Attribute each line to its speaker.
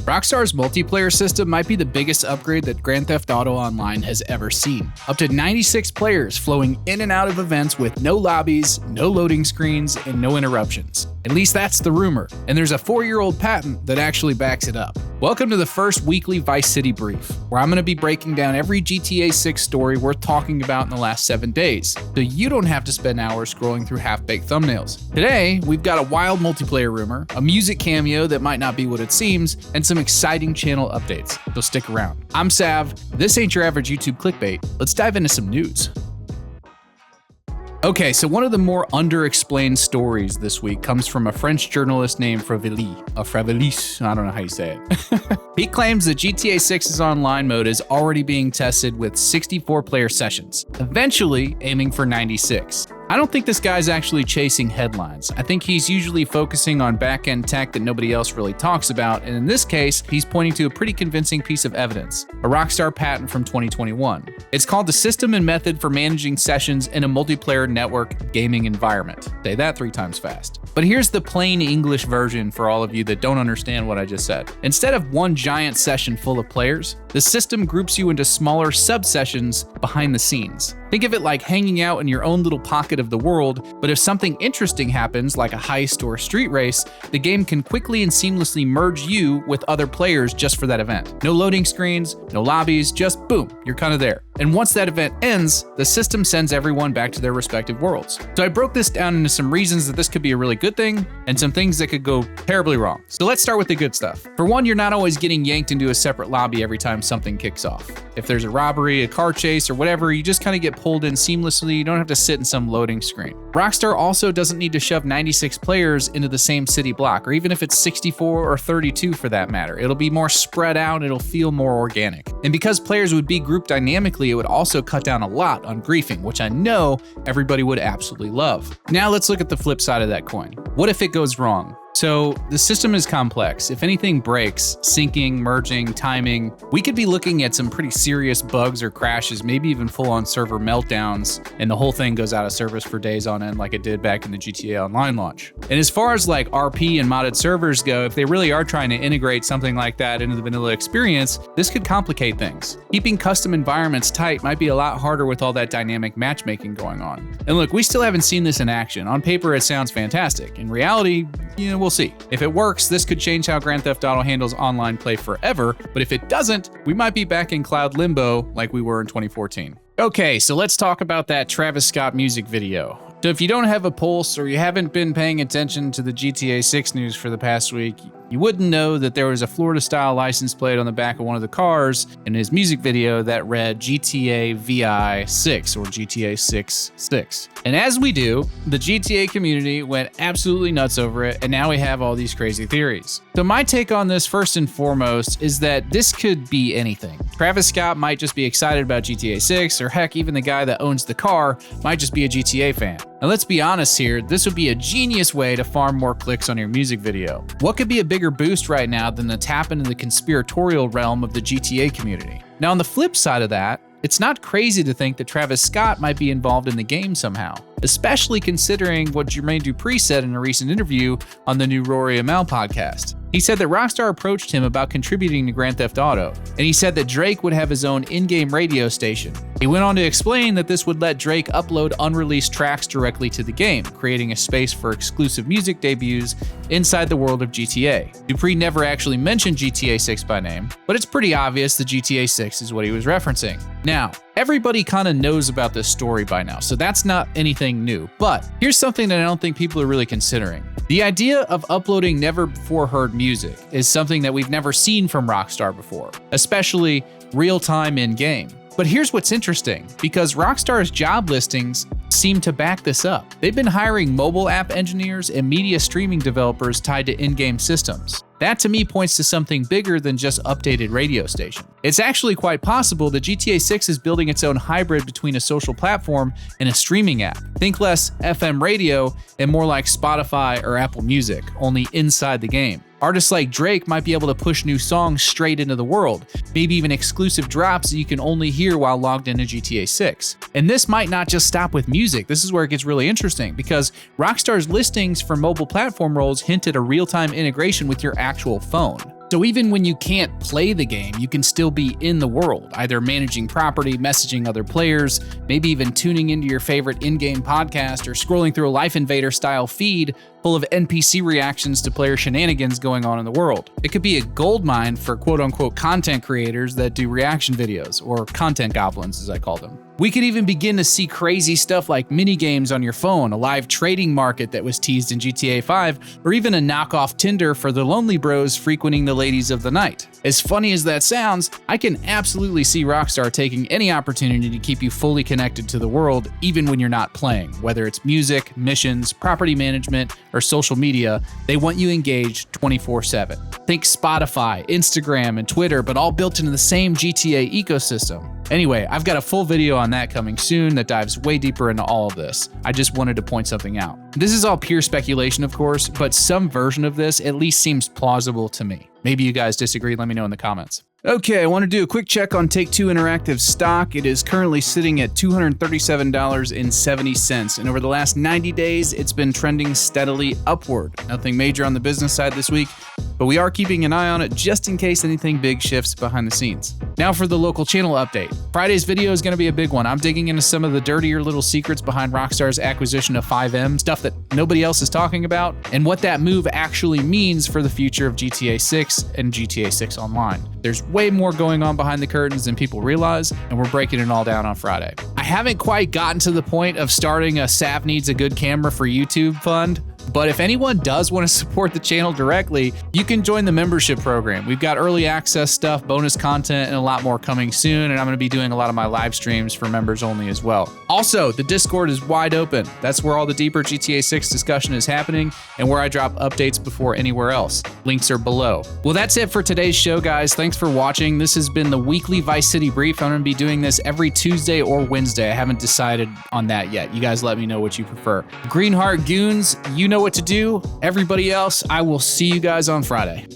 Speaker 1: Rockstar's multiplayer system might be the biggest upgrade that Grand Theft Auto Online has ever seen. Up to 96 players flowing in and out of events with no lobbies, no loading screens, and no interruptions. At least that's the rumor, and there's a 4-year-old patent that actually backs it up. Welcome to the first weekly Vice City Brief, where I'm going to be breaking down every GTA 6 story worth talking about in the last 7 days, so you don't have to spend hours scrolling through half-baked thumbnails. Today, we've got a wild multiplayer rumor, a music cameo that might not be what it seems, and some exciting channel updates, so stick around. I'm Sav, this ain't your average YouTube clickbait. Let's dive into some news. Okay, so one of the more underexplained stories this week comes from a French journalist named Fravelis, I don't know how you say it. He claims that GTA 6's online mode is already being tested with 64 player sessions, eventually aiming for 96. I don't think this guy's actually chasing headlines. I think he's usually focusing on back-end tech that nobody else really talks about, and in this case, he's pointing to a pretty convincing piece of evidence, a Rockstar patent from 2021. It's called the System and Method for Managing Sessions in a Multiplayer Network Gaming Environment. Say that 3 times fast. But here's the plain English version for all of you that don't understand what I just said. Instead of one giant session full of players, the system groups you into smaller sub-sessions behind the scenes. Think of it like hanging out in your own little pocket of the world, but if something interesting happens, like a heist or a street race, the game can quickly and seamlessly merge you with other players just for that event. No loading screens, no lobbies, just boom, you're kind of there. And once that event ends, the system sends everyone back to their respective worlds. So I broke this down into some reasons that this could be a really good thing, and some things that could go terribly wrong. So let's start with the good stuff. For one, you're not always getting yanked into a separate lobby every time something kicks off. If there's a robbery, a car chase, or whatever, you just kind of get pulled in seamlessly. You don't have to sit in some loading screen. Rockstar also doesn't need to shove 96 players into the same city block, or even if it's 64 or 32 for that matter. It'll be more spread out, it'll feel more organic. And because players would be grouped dynamically, it would also cut down a lot on griefing, which I know everybody would absolutely love. Now let's look at the flip side of that coin. What if it goes wrong? So the system is complex. If anything breaks, syncing, merging, timing, we could be looking at some pretty serious bugs or crashes, maybe even full-on server meltdowns, and the whole thing goes out of service for days on end like it did back in the GTA Online launch. And as far as like RP and modded servers go, if they really are trying to integrate something like that into the vanilla experience, this could complicate things. Keeping custom environments tight might be a lot harder with all that dynamic matchmaking going on. And look, we still haven't seen this in action. On paper, it sounds fantastic. In reality, we'll see. If it works, this could change how Grand Theft Auto handles online play forever, but if it doesn't, we might be back in cloud limbo like we were in 2014. Okay, so let's talk about that Travis Scott music video. So if you don't have a pulse or you haven't been paying attention to the GTA 6 news for the past week, you wouldn't know that there was a Florida-style license plate on the back of one of the cars in his music video that read GTA VI 6 or GTA 6'6". And as we do, the GTA community went absolutely nuts over it, and now we have all these crazy theories. So my take on this, first and foremost, is that this could be anything. Travis Scott might just be excited about GTA 6, or heck, even the guy that owns the car might just be a GTA fan. Now let's be honest here, this would be a genius way to farm more clicks on your music video. What could be a bigger boost right now than the tap into the conspiratorial realm of the GTA community? Now on the flip side of that, it's not crazy to think that Travis Scott might be involved in the game somehow, especially considering what Jermaine Dupri said in a recent interview on the new Rory ML podcast. He said that Rockstar approached him about contributing to Grand Theft Auto, and he said that Drake would have his own in-game radio station. He went on to explain that this would let Drake upload unreleased tracks directly to the game, creating a space for exclusive music debuts inside the world of GTA. Dupri never actually mentioned GTA 6 by name, but it's pretty obvious that GTA 6 is what he was referencing. Now, everybody kind of knows about this story by now, so that's not anything new. But here's something that I don't think people are really considering. The idea of uploading never-before-heard music is something that we've never seen from Rockstar before, especially real-time in-game. But here's what's interesting, because Rockstar's job listings seem to back this up. They've been hiring mobile app engineers and media streaming developers tied to in-game systems. That to me points to something bigger than just updated radio station. It's actually quite possible that GTA 6 is building its own hybrid between a social platform and a streaming app. Think less FM radio and more like Spotify or Apple Music, only inside the game. Artists like Drake might be able to push new songs straight into the world, maybe even exclusive drops that you can only hear while logged into GTA 6. And this might not just stop with music. This is where it gets really interesting, because Rockstar's listings for mobile platform roles hint at a real-time integration with your actual phone. So even when you can't play the game, you can still be in the world, either managing property, messaging other players, maybe even tuning into your favorite in-game podcast or scrolling through a Life Invader style feed full of NPC reactions to player shenanigans going on in the world. It could be a goldmine for quote-unquote content creators that do reaction videos, or content goblins as I call them. We could even begin to see crazy stuff like mini-games on your phone, a live trading market that was teased in GTA 5, or even a knockoff Tinder for the lonely bros frequenting the ladies of the night. As funny as that sounds, I can absolutely see Rockstar taking any opportunity to keep you fully connected to the world, even when you're not playing. Whether it's music, missions, property management, or social media, they want you engaged 24/7. Think Spotify, Instagram, and Twitter, but all built into the same GTA ecosystem. Anyway, I've got a full video on that coming soon that dives way deeper into all of this. I just wanted to point something out. This is all pure speculation, of course, but some version of this at least seems plausible to me. Maybe you guys disagree, let me know in the comments. Okay, I want to do a quick check on Take-Two Interactive stock. It is currently sitting at $237.70, and over the last 90 days, it's been trending steadily upward. Nothing major on the business side this week, but we are keeping an eye on it just in case anything big shifts behind the scenes. Now for the local channel update. Friday's video is going to be a big one. I'm digging into some of the dirtier little secrets behind Rockstar's acquisition of 5M, stuff that nobody else is talking about, and what that move actually means for the future of GTA 6 and GTA 6 Online. There's way more going on behind the curtains than people realize, and we're breaking it all down on Friday. I haven't quite gotten to the point of starting a Sav Needs a Good Camera for YouTube fund, but if anyone does want to support the channel directly, you can join the membership program. We've got early access stuff, bonus content, and a lot more coming soon, and I'm going to be doing a lot of my live streams for members only as well. Also, the Discord is wide open. That's where all the deeper GTA 6 discussion is happening and where I drop updates before anywhere else. Links are below. Well, that's it for today's show, guys. Thanks for watching. This has been the weekly Vice City Brief. I'm going to be doing this every Tuesday or Wednesday. I haven't decided on that yet. You guys let me know what you prefer. Greenheart Goons, you know what to do. Everybody else, I will see you guys on Friday.